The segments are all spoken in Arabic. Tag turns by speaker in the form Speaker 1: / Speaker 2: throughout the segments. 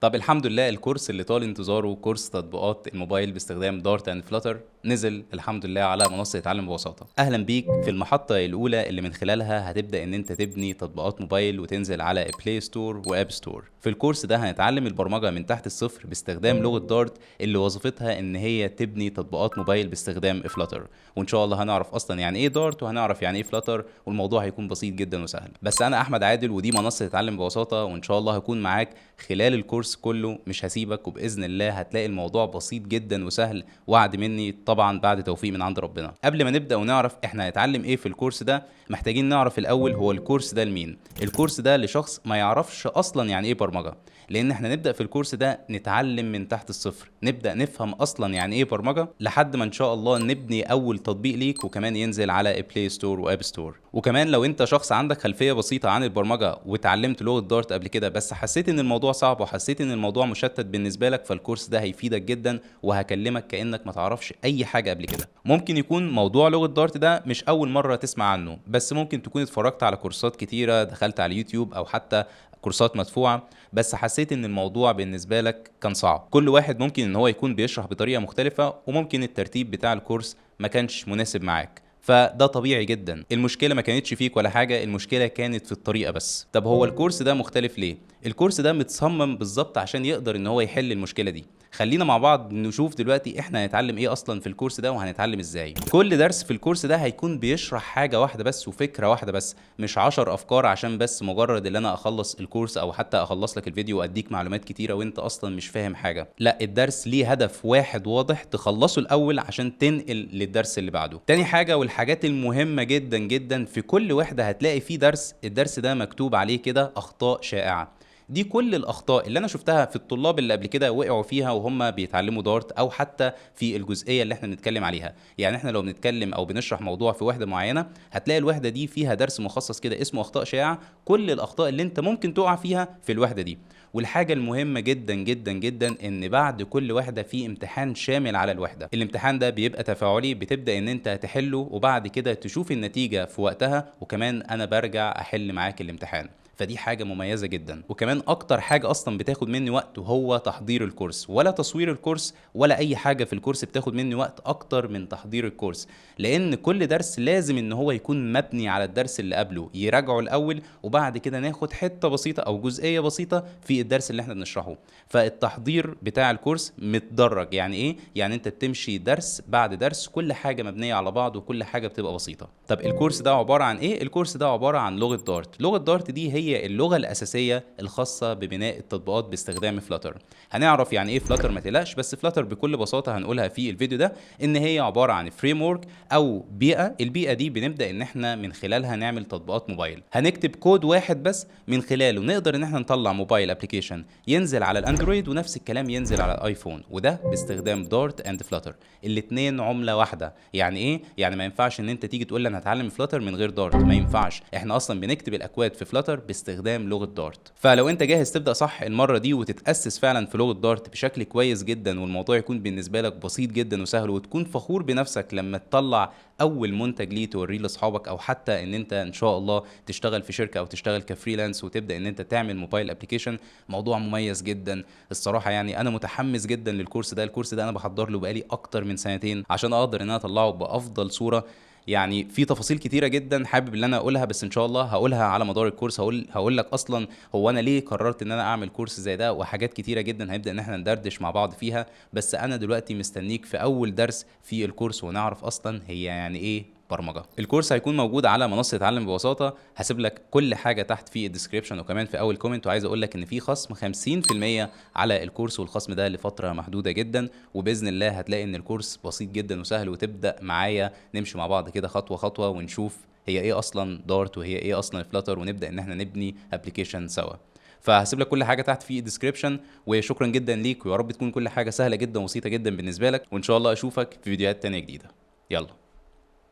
Speaker 1: طب الحمد لله الكورس اللي طال انتظاره كورس تطبيقات الموبايل باستخدام دارت اند فلاتر نزل الحمد لله على منصة اتعلم ببساطة. اهلا بيك في المحطة الاولى اللي من خلالها هتبدأ ان انت تبني تطبيقات موبايل وتنزل على بلاي ستور واب ستور. في الكورس ده هنتعلم البرمجة من تحت الصفر باستخدام لغة دارت اللي وظيفتها ان هي تبني تطبيقات موبايل باستخدام فلاتر، وان شاء الله هنعرف اصلا يعني ايه دارت وهنعرف يعني ايه فلاتر، والموضوع هيكون بسيط جدا وسهل. بس انا احمد عادل ودي منصة اتعلم ببساطة، وان شاء الله هكون معاك خلال الكورس كله، مش هسيبك، وباذن الله هتلاقي الموضوع بسيط جدا وسهل، وعد مني طبعا بعد توفيق من عند ربنا. قبل ما نبدا ونعرف احنا هنتعلم ايه في الكورس ده، محتاجين نعرف الاول هو الكورس ده لمين. الكورس ده لشخص ما يعرفش اصلا يعني ايه برمجه، لان احنا نبدا في الكورس ده نتعلم من تحت الصفر، نبدا نفهم اصلا يعني ايه برمجه لحد ما ان شاء الله نبني اول تطبيق ليك، وكمان ينزل على بلاي ستور واب ستور. وكمان لو انت شخص عندك خلفيه بسيطه عن البرمجه واتعلمت لغه دارت قبل كده بس حسيت ان الموضوع صعب وحسيت ان الموضوع مشتت بالنسبه لك، فالكورس ده هيفيدك جدا وهكلمك كانك ما تعرفش اي حاجه قبل كده. ممكن يكون موضوع لغه دارت ده مش اول مره تسمع عنه، بس ممكن تكون اتفرجت على كورسات كتيره، دخلت على اليوتيوب او حتى كورسات مدفوعه، بس حسيت ان الموضوع بالنسبه لك كان صعب. كل واحد ممكن ان هو يكون بيشرح بطريقه مختلفه، وممكن الترتيب بتاع الكورس ما كانش مناسب معاك، فده طبيعي جدا. المشكله ما كانتش فيك ولا حاجه، المشكله كانت في الطريقه بس. طب هو الكورس ده مختلف ليه؟ الكورس ده متصمم بالظبط عشان يقدر ان هو يحل المشكله دي. خلينا مع بعض نشوف دلوقتي احنا هنتعلم ايه اصلا في الكورس ده وهنتعلم ازاي. كل درس في الكورس ده هيكون بيشرح حاجه واحده بس وفكره واحده بس، مش 10 افكار عشان بس مجرد ان انا اخلص الكورس او حتى اخلص لك الفيديو واديك معلومات كتيره وانت اصلا مش فاهم حاجه. لا، الدرس ليه هدف واحد واضح تخلصه الاول عشان تنقل للدرس اللي بعده. تاني حاجه والحاجات المهمه جدا جدا، في كل وحده هتلاقي فيه درس، الدرس ده مكتوب عليه كده اخطاء شائعه. دي كل الاخطاء اللي انا شفتها في الطلاب اللي قبل كده وقعوا فيها وهم بيتعلموا دارت، او حتى في الجزئيه اللي احنا بنتكلم عليها. يعني احنا لو بنتكلم او بنشرح موضوع في وحده معينه، هتلاقي الوحده دي فيها درس مخصص كده اسمه اخطاء شائعه، كل الاخطاء اللي انت ممكن تقع فيها في الوحده دي. والحاجه المهمه جدا جدا جدا ان بعد كل وحده في امتحان شامل على الوحده. الامتحان ده بيبقى تفاعلي، بتبدا ان انت تحله وبعد كده تشوف النتيجه في وقتها، وكمان انا برجع احل معاك الامتحان. فدي حاجه مميزه جدا. وكمان اكتر حاجه اصلا بتاخد مني وقت هو تحضير الكورس، ولا تصوير الكورس ولا اي حاجه في الكورس بتاخد مني وقت اكتر من تحضير الكورس، لان كل درس لازم ان هو يكون مبني على الدرس اللي قبله، يراجعه الاول وبعد كده ناخد حته بسيطه او جزئيه بسيطه في الدرس اللي احنا بنشرحه. فالتحضير بتاع الكورس متدرج. يعني ايه؟ يعني انت بتمشي درس بعد درس، كل حاجه مبنيه على بعض وكل حاجه بتبقى بسيطه. طب الكورس ده عباره عن ايه؟ الكورس ده عباره عن لغه دارت. لغه دارت دي هي اللغه الاساسيه الخاصه ببناء التطبيقات باستخدام فلاتر. هنعرف يعني ايه فلاتر ما تقلقش، بس فلاتر بكل بساطه هنقولها في الفيديو ده ان هي عباره عن فريم ورك او بيئه. البيئه دي بنبدا ان احنا من خلالها نعمل تطبيقات موبايل. هنكتب كود واحد بس من خلاله نقدر ان احنا نطلع موبايل ابلكيشن ينزل على الاندرويد ونفس الكلام ينزل على الايفون، وده باستخدام دارت اند فلاتر. الاثنين عمله واحده. يعني ايه؟ يعني ما ينفعش ان انت تيجي تقول لي انا هتعلم فلاتر من غير دارت، ما ينفعش. احنا اصلا بنكتب الاكواد في فلاتر باستخدام لغه دارت. فلو انت جاهز تبدا صح المره دي وتتاسس فعلا في لغه دارت بشكل كويس جدا، والموضوع يكون بالنسبه لك بسيط جدا وسهل، وتكون فخور بنفسك لما تطلع اول منتج ليه توريه لاصحابك، او حتى ان انت ان شاء الله تشتغل في شركه او تشتغل كفريلانس وتبدا ان انت تعمل موبايل ابلكيشن. موضوع مميز جدا الصراحه. يعني انا متحمس جدا للكورس ده. الكورس ده انا بحضر له بقالي اكتر من سنتين عشان اقدر ان انا اطلعه بافضل صوره. يعني في تفاصيل كتيره جدا حابب ان انا اقولها، بس ان شاء الله هقولها على مدار الكورس. هقول لك اصلا هو انا ليه قررت ان انا اعمل كورس زي ده، وحاجات كتيره جدا هنبدا ان احنا ندردش مع بعض فيها. بس انا دلوقتي مستنيك في اول درس في الكورس ونعرف اصلا هي يعني ايه برمجه. الكورس هيكون موجود على منصه اتعلم ببساطه، هسيب لك كل حاجه تحت في الديسكريبشن وكمان في اول كومنت. وعايز اقول لك ان في خصم 50% على الكورس، والخصم ده لفتره محدوده جدا. وباذن الله هتلاقي ان الكورس بسيط جدا وسهل، وتبدا معايا نمشي مع بعض كده خطوه خطوه ونشوف هي ايه اصلا دارت وهي ايه اصلا فلاتر، ونبدا ان احنا نبني ابلكيشن سوا. فهسيب لك كل حاجه تحت في الديسكريبشن. وشكرا جدا ليك، ويا رب تكون كل حاجه سهله جدا وبسيطه جدا بالنسبه لك، وان شاء الله اشوفك في فيديوهات تانية جديده. يلا،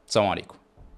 Speaker 1: سلام عليكم.